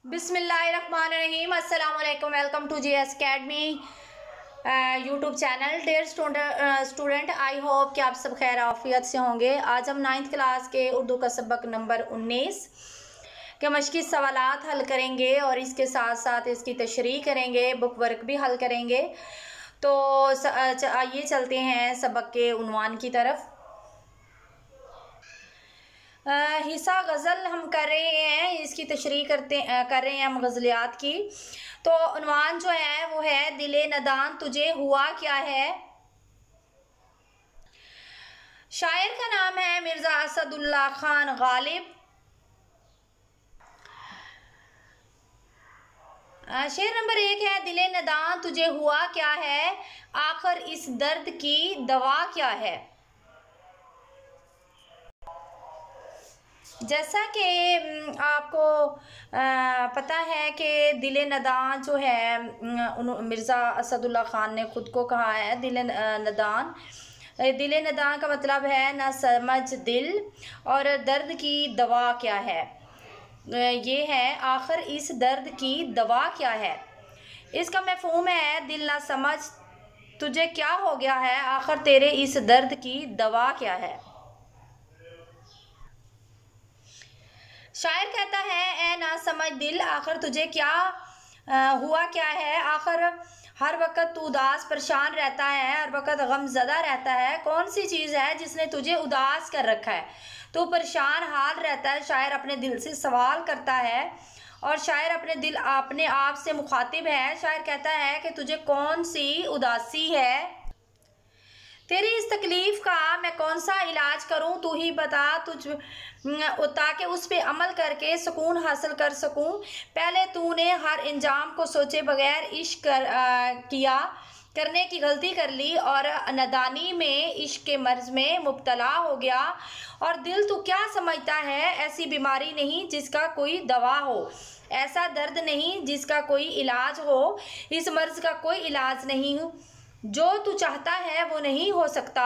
बिस्मिल्लाहिर्रहमानिर्रहीम। अस्सलाम वालेकुम। Welcome to GS academy YouTube channel. Dear student, I hope कि आप सब खैर आफियत से होंगे। आज हम 9th क्लास के उर्दू का सबक नंबर 19 के मश्की सवालात हल करेंगे और इसके साथ साथ इसकी तशरीह करेंगे, बुक वर्क भी हल करेंगे। तो आइए चलते हैं सबक के उन्वान की तरफ। हिस्सा गज़ल हम कर रहे हैं, इसकी तशरीह कर रहे हैं हम गज़लियात की। तो उन्वान जो है वो है दिले नदान तुझे हुआ क्या है। शायर का नाम है मिर्ज़ा असदुल्ला खान गालिब। शेर नंबर 1 है दिले नदान तुझे हुआ क्या है, आखिर इस दर्द की दवा क्या है। जैसा कि आपको पता है कि दिले नदान जो है मिर्ज़ा असदुल्ला ख़ान ने ख़ुद को कहा है दिले नदान। दिले नदान का मतलब है ना समझ दिल, और दर्द की दवा क्या है। ये है आखिर इस दर्द की दवा क्या है। इसका मफ़हूम है दिल ना समझ तुझे क्या हो गया है, आखिर तेरे इस दर्द की दवा क्या है। शायर कहता है ए ना समझ दिल, आखिर तुझे क्या हुआ क्या है। आखिर हर वक्त तू उदास परेशान रहता है, हर वक्त गमज़दा रहता है। कौन सी चीज़ है जिसने तुझे उदास कर रखा है, तू परेशान हाल रहता है। शायर अपने दिल से सवाल करता है और शायर अपने आप से मुखातिब है। शायर कहता है कि तुझे कौन सी उदासी है, तेरी इस तकलीफ़ का मैं कौन सा इलाज करूं, तू ही बता ताकि उस पर अमल करके सुकून हासिल कर सकूं। पहले तूने हर इंजाम को सोचे बगैर इश्क करने की गलती कर ली और नादानी में इश्क के मर्ज में मुब्तला हो गया। और दिल तू क्या समझता है, ऐसी बीमारी नहीं जिसका कोई दवा हो, ऐसा दर्द नहीं जिसका कोई इलाज हो। इस मर्ज का कोई इलाज नहीं, जो तू चाहता है वो नहीं हो सकता।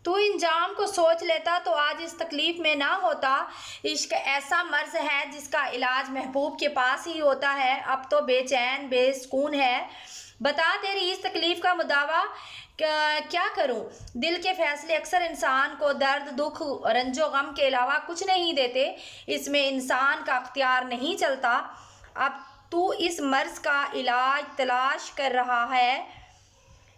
तू इंजाम को सोच लेता तो आज इस तकलीफ में ना होता। इश्क ऐसा मर्ज है जिसका इलाज महबूब के पास ही होता है। अब तो बेचैन बेसुकून है, बता तेरी इस तकलीफ का मुदावा क्या करूं। दिल के फैसले अक्सर इंसान को दर्द दुख रंजो गम के अलावा कुछ नहीं देते, इसमें इंसान का अख्तियार नहीं चलता। अब तू इस मर्ज का इलाज तलाश कर रहा है,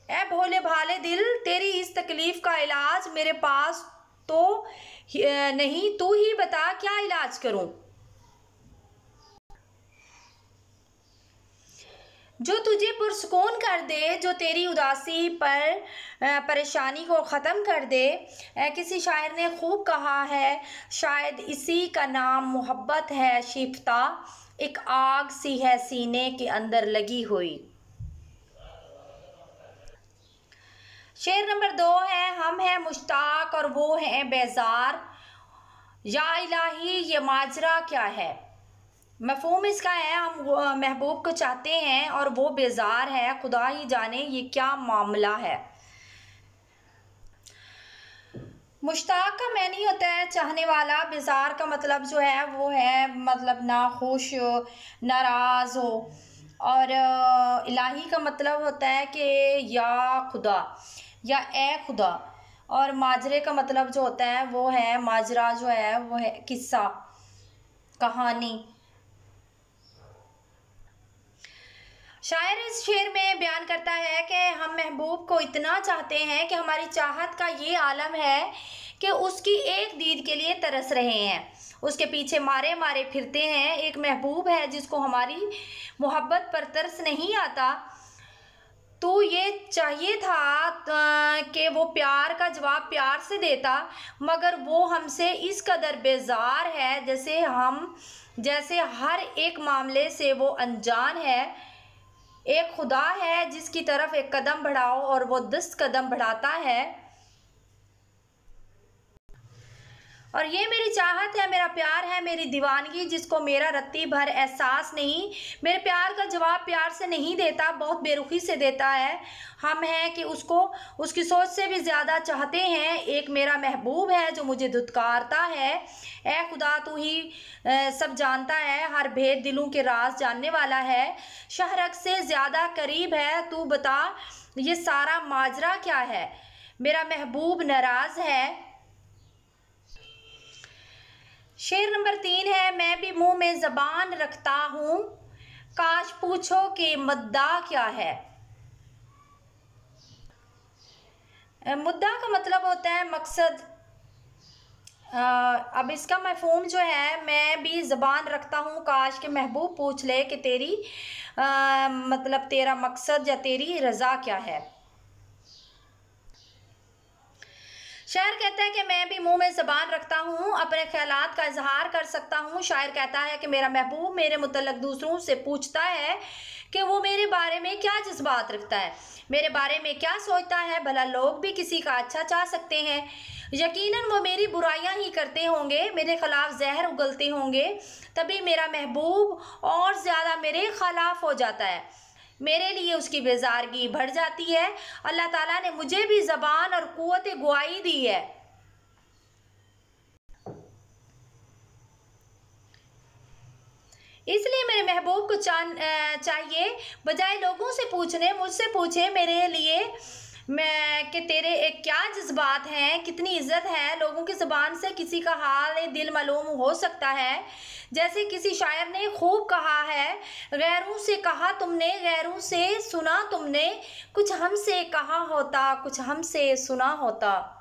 ए भोले भाले दिल तेरी इस तकलीफ का इलाज मेरे पास तो नहीं, तू ही बता क्या इलाज करूं। जो तुझे पुरसुकून कर दे, जो तेरी उदासी पर परेशानी को ख़त्म कर दे। किसी शायर ने खूब कहा है, शायद इसी का नाम मोहब्बत है शिफ्ता, एक आग सी है सीने के अंदर लगी हुई। शेर नंबर 2 है हम हैं मुश्ताक और वो हैं बेजार, या इलाही ये माजरा क्या है। मफ़हूम इसका है हम महबूब को चाहते हैं और वो बेजार है, खुदा ही जाने ये क्या मामला है। मुश्ताक का मैनी होता है चाहने वाला, बेजार का मतलब जो है वो है मतलब नाखुश नाराज़ हो, और इलाही का मतलब होता है कि या खुदा या ए खुदा। और माजरे का मतलब जो होता है वो है माजरा जो है वो है किस्सा कहानी। शायर इस शेर में बयान करता है कि हम महबूब को इतना चाहते हैं कि हमारी चाहत का ये आलम है कि उसकी एक दीद के लिए तरस रहे हैं, उसके पीछे मारे मारे फिरते हैं। एक महबूब है जिसको हमारी मोहब्बत पर तरस नहीं आता। तो ये चाहिए था कि वो प्यार का जवाब प्यार से देता, मगर वो हमसे इस कदर बेजार है जैसे हर एक मामले से वो अनजान है। एक खुदा है जिसकी तरफ एक कदम बढ़ाओ और वो 10 कदम बढ़ाता है। और ये मेरी चाहत है, मेरा प्यार है, मेरी दीवानगी, जिसको मेरा रत्ती भर एहसास नहीं। मेरे प्यार का जवाब प्यार से नहीं देता, बहुत बेरुखी से देता है। हम हैं कि उसको उसकी सोच से भी ज़्यादा चाहते हैं। एक मेरा महबूब है जो मुझे धुतकारता है। ए खुदा, तू ही सब जानता है, हर भेद दिलों के राज जानने वाला है। शहरक से ज़्यादा करीब है, तू बता ये सारा माजरा क्या है। मेरा महबूब नाराज़ है। शेर नंबर 3 है, मैं भी मुंह में ज़बान रखता हूँ, काश पूछो कि मुद्दा क्या है। मुद्दा का मतलब होता है मकसद। अब इसका मफहूम जो है, मैं भी ज़बान रखता हूँ, काश के महबूब पूछ ले कि तेरी मतलब तेरा मकसद या तेरी रज़ा क्या है। शायर कहता है कि मैं भी मुंह में ज़बान रखता हूँ, अपने ख्यालात का इजहार कर सकता हूँ। शायर कहता है कि मेरा महबूब मेरे मुतल्लक दूसरों से पूछता है कि वो मेरे बारे में क्या जज्बात रखता है, मेरे बारे में क्या सोचता है। भला लोग भी किसी का अच्छा चाह सकते हैं। यकीनन वो मेरी बुराइयां ही करते होंगे, मेरे ख़िलाफ़ जहर उगलते होंगे, तभी मेरा महबूब और ज़्यादा मेरे ख़िलाफ़ हो जाता है, मेरे लिए उसकी बेजारगी बढ़ जाती है। अल्लाह ताला ने मुझे भी ज़बान और क़ुव्वत गुआई दी है। इसलिए मेरे महबूब को चाहिए बजाय लोगों से पूछने, मुझसे पूछे मेरे लिए मैं कि तेरे क्या जज्बात हैं, कितनी इज्जत है। लोगों की ज़बान से किसी का हाल दिल मालूम हो सकता है। जैसे किसी शायर ने खूब कहा है, गैरों से कहा तुमने, गैरों से सुना तुमने, कुछ हमसे कहा होता, कुछ हमसे सुना होता।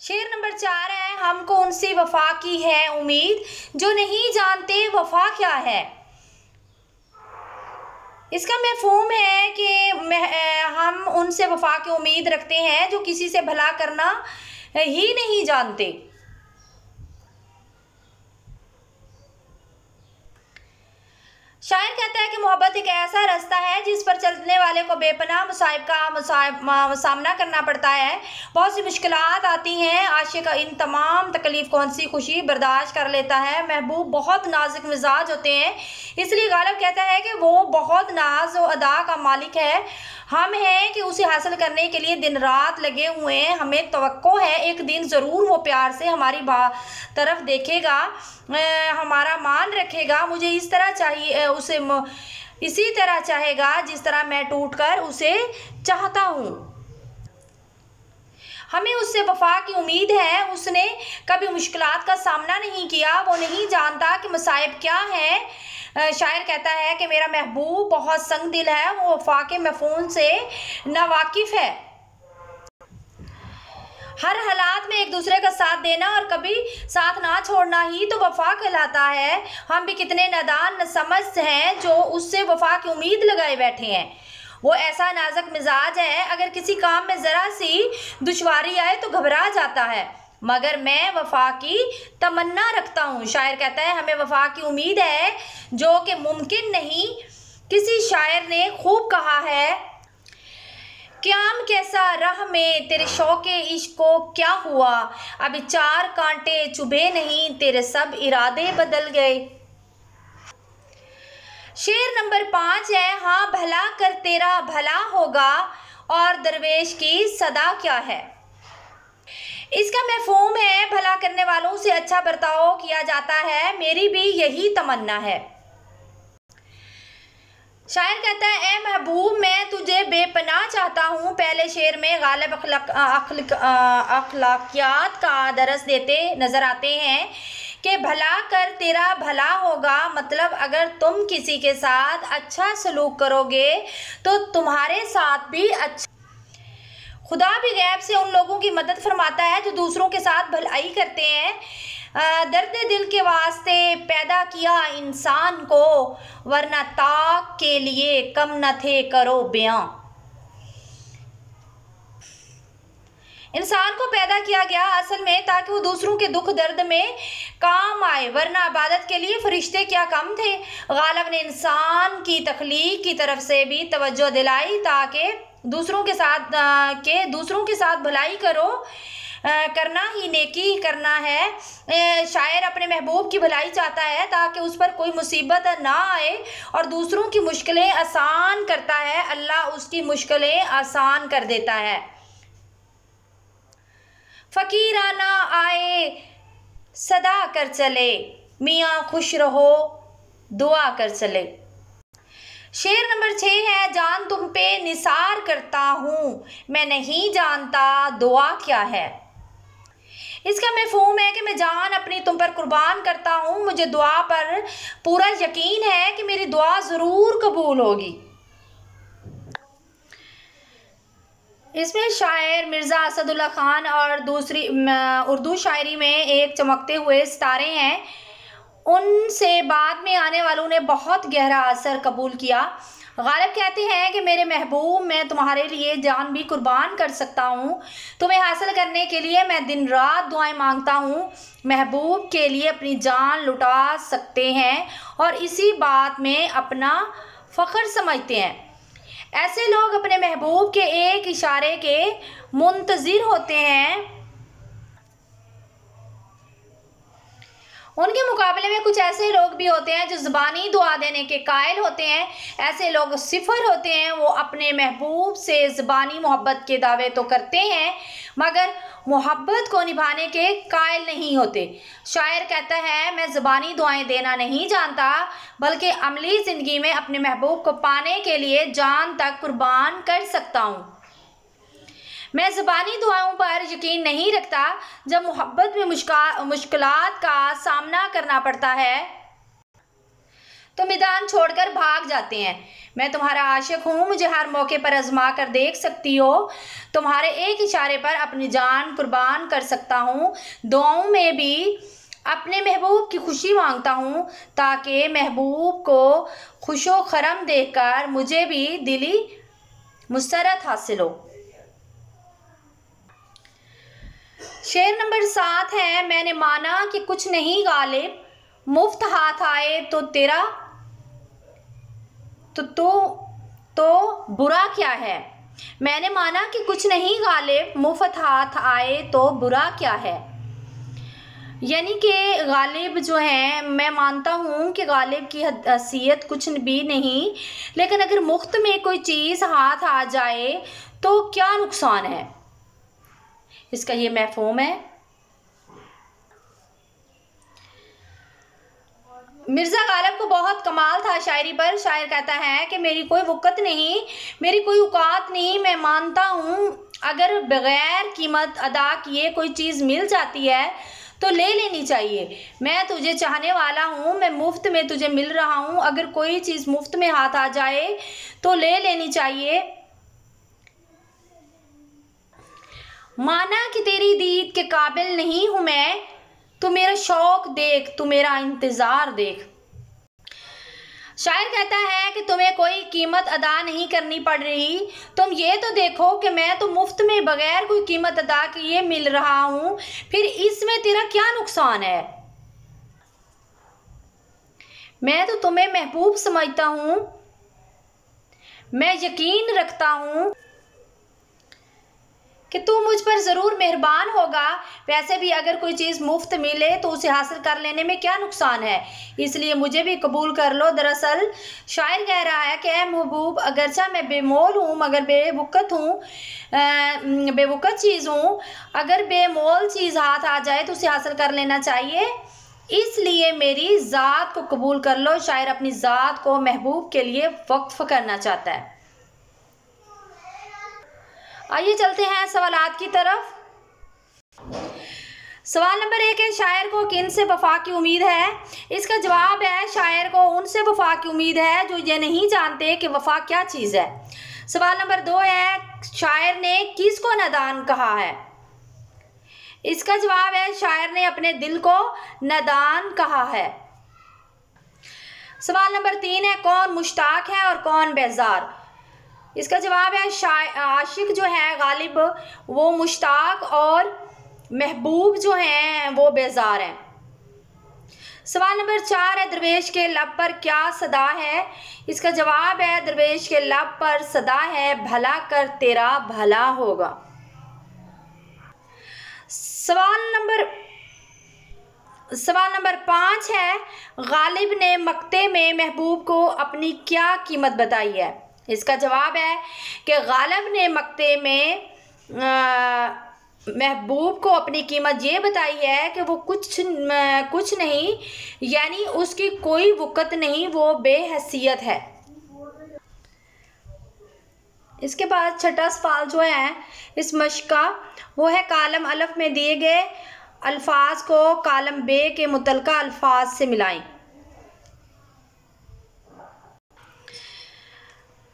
शेर नंबर 4 है, हमको उनसे वफा की है उम्मीद, जो नहीं जानते वफा क्या है। इसका मफहूम है कि हम उनसे वफा की उम्मीद रखते हैं जो किसी से भला करना ही नहीं जानते। शायर कहता है कि मोहब्बत एक ऐसा रास्ता है जिस पर चलने वाले को बेपनाह मुसाइब का सामना करना पड़ता है। बहुत सी मुश्किलात आती हैं, आशिक इन तमाम तकलीफ़ को हंसी खुशी बर्दाश्त कर लेता है। महबूब बहुत नाजुक मिजाज होते हैं, इसलिए गालिब कहता है कि वो बहुत नाज व अदा का मालिक है। हम हैं कि उसे हासिल करने के लिए दिन रात लगे हुए हैं। हमें तवक्को है एक दिन ज़रूर वो प्यार से हमारी तरफ देखेगा, हमारा मान रखेगा। मुझे इस तरह चाहिए, उसे इसी तरह चाहेगा जिस तरह मैं टूटकर उसे चाहता हूँ। हमें उससे वफा की उम्मीद है। उसने कभी मुश्किलात का सामना नहीं किया, वो नहीं जानता कि मसाइब क्या है। शायर कहता है कि मेरा महबूब बहुत संग दिल है, वो वफा के मफहूम से नावाकिफ़ है। हर हालात में एक दूसरे का साथ देना और कभी साथ ना छोड़ना ही तो वफा कहलाता है। हम भी कितने नादान नासमझ हैं जो उससे वफा की उम्मीद लगाए बैठे हैं। वो ऐसा नाजुक मिजाज है, अगर किसी काम में ज़रा सी दुश्वारी आए तो घबरा जाता है, मगर मैं वफा की तमन्ना रखता हूँ। शायर कहता है हमें वफा की उम्मीद है जो कि मुमकिन नहीं। किसी शायर ने खूब कहा है, क्याम कैसा राह में तेरे शौक़े इश्क को क्या हुआ, अभी 4 कांटे चुभे नहीं, तेरे सब इरादे बदल गए। शेर नंबर 5 है, हाँ भला कर तेरा भला होगा, और दरवेश की सदा क्या है। इसका मफहूम है भला करने वालों से अच्छा बर्ताव किया जाता है, मेरी भी यही तमन्ना है। शायर कहता है, ए महबूब मैं तुझे बेपनाह चाहता हूँ। पहले शेर में गालिब अखलाकियात का दरस देते नज़र आते हैं कि भला कर तेरा भला होगा, मतलब अगर तुम किसी के साथ अच्छा सलूक करोगे तो तुम्हारे साथ भी अच्छा। खुदा भी गैब से उन लोगों की मदद फरमाता है जो दूसरों के साथ भलाई करते हैं। दर्द दिल के वास्ते पैदा किया इंसान को, वरना ताक के लिए कम न थे करो बयां। इंसान को पैदा किया गया असल में ताकि वो दूसरों के दुख दर्द में काम आए, वरना इबादत के लिए फरिश्ते क्या कम थे। गालिब ने इंसान की तख्लीक की तरफ से भी तवज्जो दिलाई ताकि दूसरों के साथ भलाई करो। करना ही नेकी करना है। शायर अपने महबूब की भलाई चाहता है ताकि उस पर कोई मुसीबत ना आए और दूसरों की मुश्किलें आसान करता है, अल्लाह उसकी मुश्किलें आसान कर देता है। फ़कीराना आए सदा कर चले, मियाँ खुश रहो दुआ कर चले। शेर नंबर 6 है, जान तुम पे निसार करता हूँ, मैं नहीं जानता दुआ क्या है। इसका मफ़हूम है कि मैं जान अपनी तुम पर कुर्बान करता हूँ, मुझे दुआ पर पूरा यकीन है कि मेरी दुआ ज़रूर कबूल होगी। इसमें शायर मिर्ज़ा असदुल्ला ख़ान और दूसरी उर्दू शायरी में एक चमकते हुए सितारे हैं, उनसे बाद में आने वालों ने बहुत गहरा असर कबूल किया। गालिब कहते हैं कि मेरे महबूब, मैं तुम्हारे लिए जान भी कुर्बान कर सकता हूँ, तुम्हें हासिल करने के लिए मैं दिन रात दुआएं मांगता हूँ। महबूब के लिए अपनी जान लुटा सकते हैं और इसी बात में अपना फ़ख्र समझते हैं। ऐसे लोग अपने महबूब के एक इशारे के मुंतज़िर होते हैं। उनके मुकाबले में कुछ ऐसे लोग भी होते हैं जो ज़ुबानी दुआ देने के कायल होते हैं। ऐसे लोग सिफर होते हैं, वो अपने महबूब से ज़ुबानी मोहब्बत के दावे तो करते हैं मगर मोहब्बत को निभाने के कायल नहीं होते। शायर कहता है, मैं ज़ुबानी दुआएं देना नहीं जानता बल्कि अमली ज़िंदगी में अपने महबूब को पाने के लिए जान तक कुर्बान कर सकता हूँ। मैं ज़ुबानी दुआओं पर यकीन नहीं रखता। जब मोहब्बत में मुश्किलात का सामना करना पड़ता है तो मैदान छोड़कर भाग जाते हैं। मैं तुम्हारा आशिक हूँ, मुझे हर मौके पर आजमा कर देख सकती हो, तुम्हारे एक इशारे पर अपनी जान कुर्बान कर सकता हूँ। दुआओं में भी अपने महबूब की खुशी मांगता हूँ ताकि महबूब को खुशो खरम देखकर मुझे भी दिली मुसरत हासिल हो। शेर नंबर 7 है, मैंने माना कि कुछ नहीं गालिब, मुफ्त हाथ आए तो तेरा तो बुरा क्या है। मैंने माना कि कुछ नहीं गालिब, मुफ्त हाथ आए तो बुरा क्या है। यानी कि गालिब जो है, मैं मानता हूँ कि गालिब की हैसियत कुछ भी नहीं, लेकिन अगर मुफ्त में कोई चीज़ हाथ आ जाए तो क्या नुकसान है। इसका ये मफ़हूम है। मिर्ज़ा गालिब को बहुत कमाल था शायरी पर। शायर कहता है कि मेरी कोई वक़्त नहीं, मेरी कोई औकात नहीं, मैं मानता हूँ अगर बग़ैर कीमत अदा किए कोई चीज़ मिल जाती है तो ले लेनी चाहिए। मैं तुझे चाहने वाला हूँ, मैं मुफ्त में तुझे मिल रहा हूँ, अगर कोई चीज़ मुफ्त में हाथ आ जाए तो ले लेनी चाहिए। माना कि तेरी दीद के काबिल नहीं हूँ मैं, तू मेरा शौक देख, तू मेरा इंतज़ार देख। शायर कहता है कि तुम्हें कोई कीमत अदा नहीं करनी पड़ रही, तुम ये तो देखो कि मैं तो मुफ्त में बगैर कोई कीमत अदा किए मिल रहा हूँ, फिर इसमें तेरा क्या नुकसान है। मैं तो तुम्हें महबूब समझता हूँ, मैं यकीन रखता हूँ कि तू मुझ पर ज़रूर मेहरबान होगा। वैसे भी अगर कोई चीज़ मुफ्त मिले तो उसे हासिल कर लेने में क्या नुकसान है, इसलिए मुझे भी कबूल कर लो। दरअसल शायर कह रहा है कि ए महबूब, अगरचा मैं बेमोल हूँ मगर बेवक़्त चीज़ हूँ, अगर बेमोल चीज़ हाथ आ जाए तो उसे हासिल कर लेना चाहिए, इसलिए मेरी ज़ात को कबूल कर लो। शायर अपनी ज़ात को महबूब के लिए वक्फ करना चाहता है। आइए चलते हैं सवालात की तरफ। सवाल नंबर 1 है, शायर को किन से वफा की उम्मीद है। इसका जवाब है, शायर को उनसे वफा की उम्मीद है जो ये नहीं जानते कि वफा क्या चीज़ है। सवाल नंबर 2 है, शायर ने किसको नादान कहा है। इसका जवाब है, शायर ने अपने दिल को नादान कहा है। सवाल नंबर 3 है, कौन मुश्ताक है और कौन बेजार। इसका जवाब है, आशिक जो है गालिब वो मुश्ताक और महबूब जो हैं वो बेजार हैं। सवाल नंबर 4 है, दरवेश के लब पर क्या सदा है। इसका जवाब है, दरवेश के लब पर सदा है, भला कर तेरा भला होगा। सवाल नंबर 5 है, गालिब ने मक्ते में महबूब को अपनी क्या कीमत बताई है। इसका जवाब है कि गालिब ने मक्ते में महबूब को अपनी कीमत ये बताई है कि वो कुछ नहीं, यानी उसकी कोई वक़्त नहीं, वो बेहैसियत है। इसके बाद छठा सवाल जो है इस मश्क का, वो है कालम अलफ में दिए गए अल्फाज को कालम बे के मुतलका अल्फाज से मिलाएं।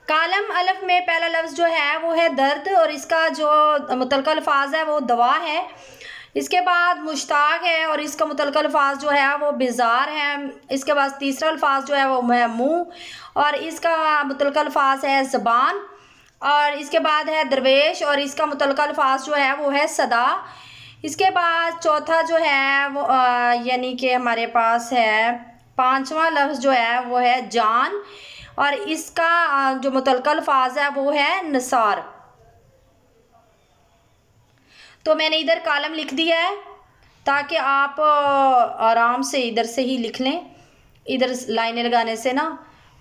कालम अलफ में पहला लफ्ज़ जो है वो है दर्द और इसका जो मुतलका अल्फाज है वो दवा है। इसके बाद मुश्ताक है और इसका मुतलका अल्फाज जो है वो बेजार है। इसके बाद तीसरा अल्फाज जो है वो मुँह और इसका मुतलका अल्फाज है ज़बान। और इसके बाद है दरवेश और इसका मुतलका अल्फाज जो है वो है सदा। इसके बाद चौथा जो है वो यानी कि हमारे पास है पांचवा लफ्ज़ जो है वो है जान और इसका जो मुतलका अल्फाज है वो है निसार। तो मैंने इधर कालम लिख दिया है ताकि आप आराम से इधर से ही लिख लें। इधर लाइनें लगाने से ना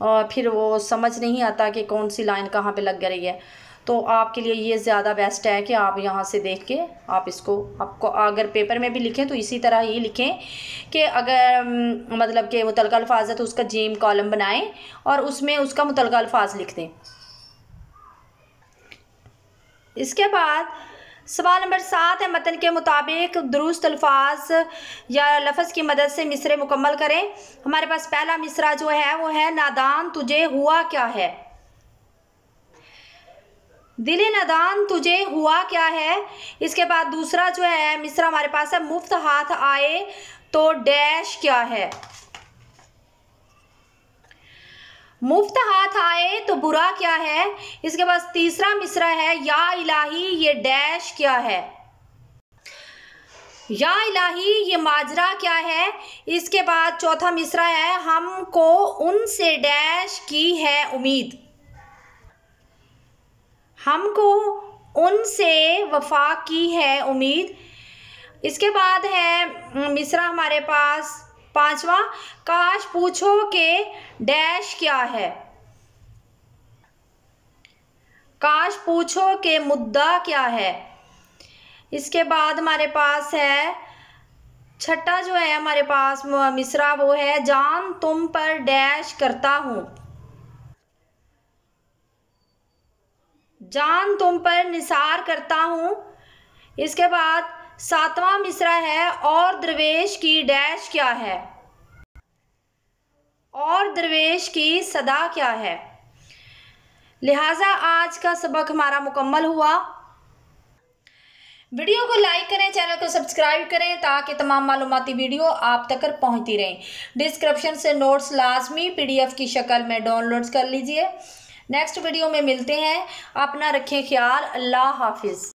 और फिर वो समझ नहीं आता कि कौन सी लाइन कहाँ पे लग रही है। तो आपके लिए ये ज़्यादा बेस्ट है कि आप यहाँ से देख के आप इसको, आपको अगर पेपर में भी लिखें तो इसी तरह ही लिखें कि अगर मतलब कि मुतलका अल्फाज है तो उसका जीम कॉलम बनाएं और उसमें उसका मुतलका अल्फाज लिख दें। इसके बाद सवाल नंबर 7 है, मतन के मुताबिक दुरुस्त अल्फाज या लफ्ज़ की मदद से मिसरे मुकम्मल करें। हमारे पास पहला मिसरा जो है वो है, नादान तुझे हुआ क्या है। दिले नादान तुझे हुआ क्या है। इसके बाद दूसरा जो है मिसरा हमारे पास है, मुफ्त हाथ आए तो डैश क्या है। मुफ्त हाथ आए तो बुरा क्या है। इसके बाद तीसरा मिसरा है, या इलाही ये डैश क्या है। या इलाही ये माजरा क्या है। इसके बाद चौथा मिसरा है, हमको उनसे डैश की है उम्मीद। हमको उनसे वफा की है उम्मीद। इसके बाद है मिसरा हमारे पास पांचवा, काश पूछो के डैश क्या है। काश पूछो के मुद्दा क्या है। इसके बाद हमारे पास है छठा जो है हमारे पास मिसरा वो है, जान तुम पर डैश करता हूँ। जान तुम पर निसार करता हूँ। इसके बाद सातवां मिसरा है, और दरवेश की डैश क्या है। और दरवेश की सदा क्या है। लिहाजा आज का सबक हमारा मुकम्मल हुआ। वीडियो को लाइक करें, चैनल को सब्सक्राइब करें ताकि तमाम मालूमाती वीडियो आप तक पहुंचती रहें। डिस्क्रिप्शन से नोट्स लाजमी PDF की शक्ल में डाउनलोड कर लीजिए। नेक्स्ट वीडियो में मिलते हैं। अपना रखें ख्याल। अल्लाह हाफिज़।